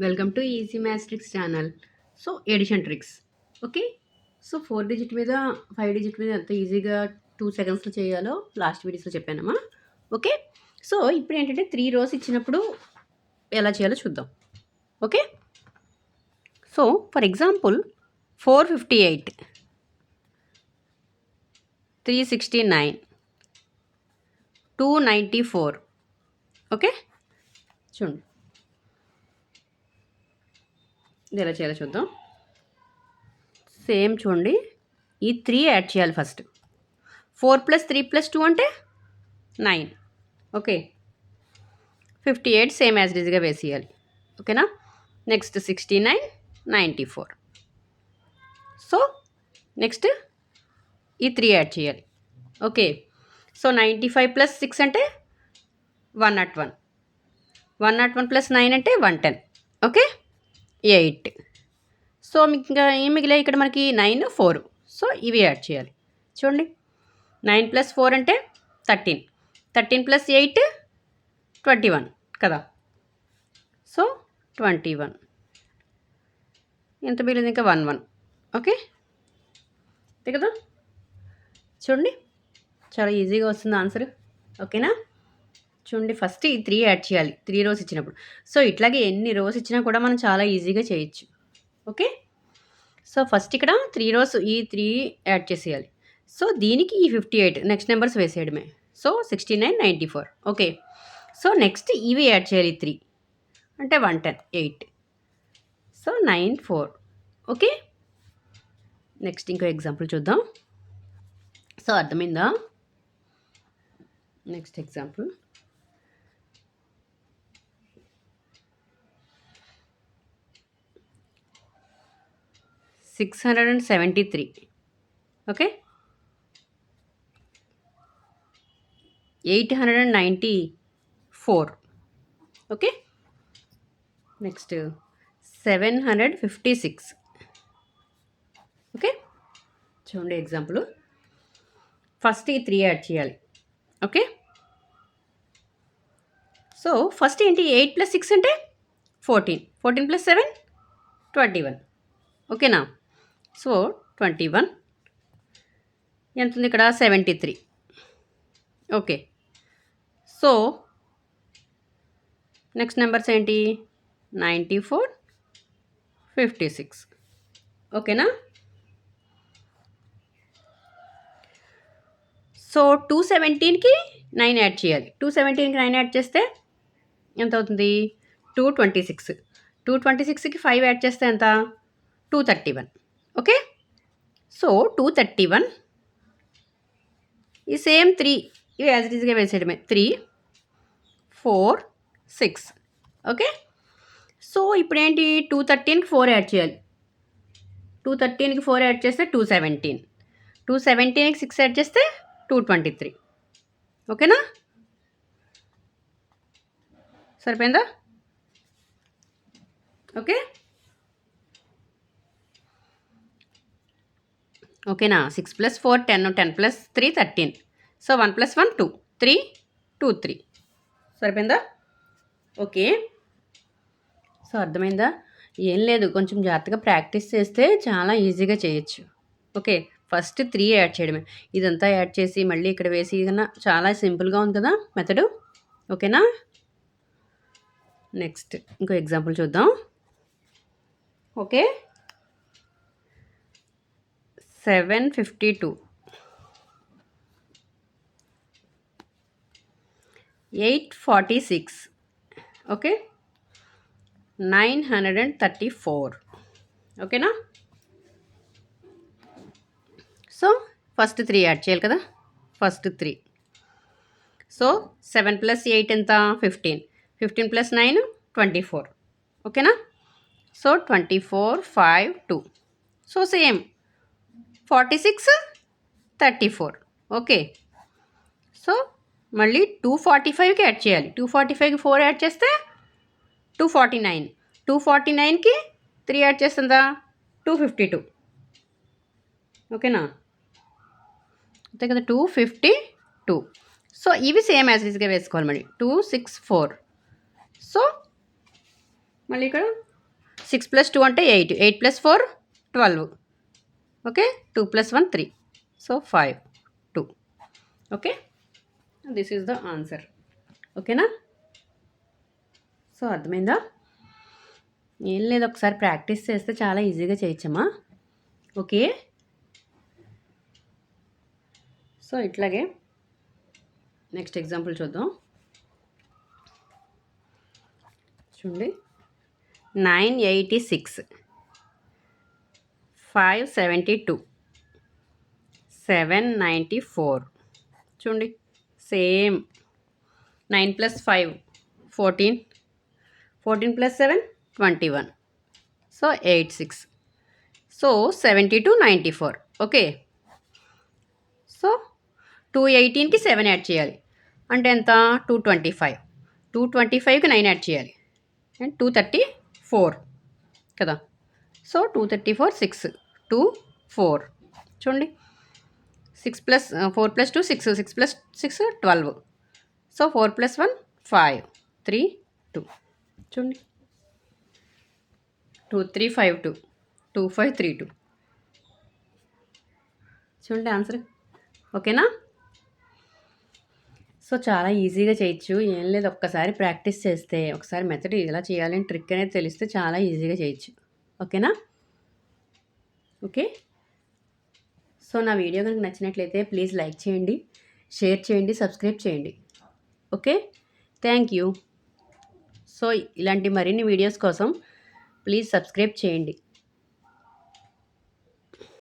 Welcome to easy maths tricks channel. So addition tricks. Okay. So 4 digit మీద 5 digit మీద ఎంత ఈజీగా 2 సెకండ్స్లో చేయాలో లాస్ట్ వీడియోస్లో చెప్పానమ్మా. ఓకే. సో ఇప్పుడు ఏంటంటే 3 రోస్ ఇచ్చినప్పుడు ఎలా చేయాలో చూద్దాం. Okay. So for example 458, 369, 294. Okay. చూడండి ఇది ఎలా చేయాలో చూద్దాం. సేమ్ చూడండి, ఈ 3 యాడ్ చేయాలి ఫస్ట్. 4 + 3 + 2 అంటే 9. ఓకే. 58 సేమ్ యాజ్ ఈజ్గా వేసేయాలి. ఓకేనా. నెక్స్ట్ 69, 94. సో నెక్స్ట్ ఈ 3 యాడ్ చేయాలి. ఓకే. సో 95 + 6 అంటే 101. 101 + 9 అంటే 110. ఓకే. 8. సో మీకు ఇంకా ఏం మిగిలాయి ఇక్కడ మనకి 9, 4. సో ఇవి యాడ్ చేయాలి. చూడండి, 9 + 4 అంటే 13. 13 + 8 21 కదా. సో 21. ఎంత మిగిలింది ఇంకా 11. ఓకే. అంతే కదా. చూడండి చాలా ఈజీగా వస్తుంది ఆన్సర్. ఓకేనా. చూడండి, ఫస్ట్ ఈ 3 యాడ్ చేయాలి 3 రోస్ ఇచ్చినప్పుడు. సో ఇట్లాగే ఎన్ని రోస్ ఇచ్చినా కూడా మనం చాలా ఈజీగా చేయొచ్చు. ఓకే. సో ఫస్ట్ ఇక్కడ 3 రోస్ ఈ 3 యాడ్ చేసేయాలి. సో దీనికి ఈ 58 నెక్స్ట్ నెంబర్స్ వేసేయడమే. సో 69, 94. ఓకే. సో నెక్స్ట్ ఇవి యాడ్ చేయాలి 3 అంటే 110, 8. సో 9, 4. ఓకే. నెక్స్ట్ ఇంకో ఎగ్జాంపుల్ చూద్దాం. సో అర్థమైందా. Next example 673. Okay. 894. Okay. Next 756. Okay. చూడండి ఎగ్జాంపుల్. ఫస్ట్ ఈ 3 యాడ్ చేయాలి. ఓకే. సో ఫస్ట్ ఏంటి 8 + 6 అంటే 14. 14 + 7 21. ఓకేనా. సో 21 ఎంత ఉంది ఇక్కడ 73. ఓకే. సో నెక్స్ట్ నెంబర్స్ ఏంటి 94, 56. ఓకేనా. సో 217కి 9 యాడ్ చేయాలి. 217కి 9 యాడ్ చేస్తే ఎంత అవుతుంది 226. 226కి 5 యాడ్ చేస్తే ఎంత 231. ఓకే. సో 231 ఈ సేమ్ 3 ఇవి యాజ్ ఇట్ ఈస్గా వేసేయడమే. 3, 4, 6. ఓకే. సో ఇప్పుడు ఏంటి 213కి 4 యాడ్ చేయాలి. 213కి 4 యాడ్ చేస్తే 217. 217కి 6 యాడ్ చేస్తే 223. ఓకేనా. సరిపోయిందా. ఓకే. ఓకేనా. 6 + 4 10, 10 + 3 13. సో 1 + 1 2, 3, 2 3. సరిపోయిందా. ఓకే. సో అర్థమైందా. ఏం లేదు, కొంచెం జాగ్రత్తగా ప్రాక్టీస్ చేస్తే చాలా ఈజీగా చేయొచ్చు. ఓకే. ఫస్ట్ 3 యాడ్ చేయడమే. ఇదంతా యాడ్ చేసి మళ్ళీ ఇక్కడ వేసి కన్నా చాలా సింపుల్గా ఉంది కదా మెథడు. ఓకేనా. నెక్స్ట్ ఇంకో ఎగ్జాంపుల్ చూద్దాం. ఓకే. 752, 846. ఓకే. 934. ఓకేనా. సో ఫస్ట్ 3 యాడ్ చేయాలి కదా. ఫస్ట్ 3. సో 7 + 8 ఎంత 15. 15 + 9 24. ఓకేనా. So 24, 5, 2. So same 46, 34. Okay. So మళ్ళీ 245కి యాడ్ చేయాలి. 245కి 4 యాడ్ చేస్తే 249. 249కి 3 యాడ్ చేస్తుందా 252. ఓకేనా. అంతే కదా 252. సో ఇవి సేమ్ యాజ్ ఈజ్గా వేసుకోవాలి. మళ్ళీ 264. సో మళ్ళీ ఇక్కడ 6 + 2 అంటే 8, 8 + 4 12. Okay, 2 + 1 3. So 5 2. Okay, this is the answer. ఓకేనా? సో అర్థమైందా? ఏం లేదు, ఒకసారి ప్రాక్టీస్ చేస్తే చాలా ఈజీగా చేయొచ్చమ్మా. ఓకే, సో ఇట్లాగే నెక్స్ట్ ఎగ్జాంపుల్ చూద్దాం. చూడండి, 986, 572, 794. చూడండి, same. 9 + 5 14, 14 + 7 21. So 86. So 72 94. Okay, so 218కి 7 యాడ్ చేయాలి అంటే ఎంత? 225. 225కి 9 యాడ్ చేయాలి అండ్ 234 కదా. సో 234 6 2 4. చూడండి, 6 + 4 + 2 6, 6 + 6 12. సో 4 + 1 5 3 2. చూడండి, 2352 2532. చూడండి ఆన్సర్. ఓకేనా? సో చాలా ఈజీగా చేయొచ్చు. ఏం లేదు, ఒక్కసారి ప్రాక్టీస్ చేస్తే, ఒకసారి మెథడ్ ఎలా చేయాలి అని ట్రిక్ అనేది తెలిస్తే చాలా ఈజీగా చేయొచ్చు. ఓకేనా? ఓకే, సో నా వీడియో కనుక నచ్చినట్లయితే ప్లీజ్ లైక్ చేయండి, షేర్ చేయండి, సబ్స్క్రైబ్ చేయండి. Okay, thank you. సో ఇలాంటి మరిన్ని వీడియోస్ కోసం ప్లీజ్ సబ్స్క్రైబ్ చేయండి.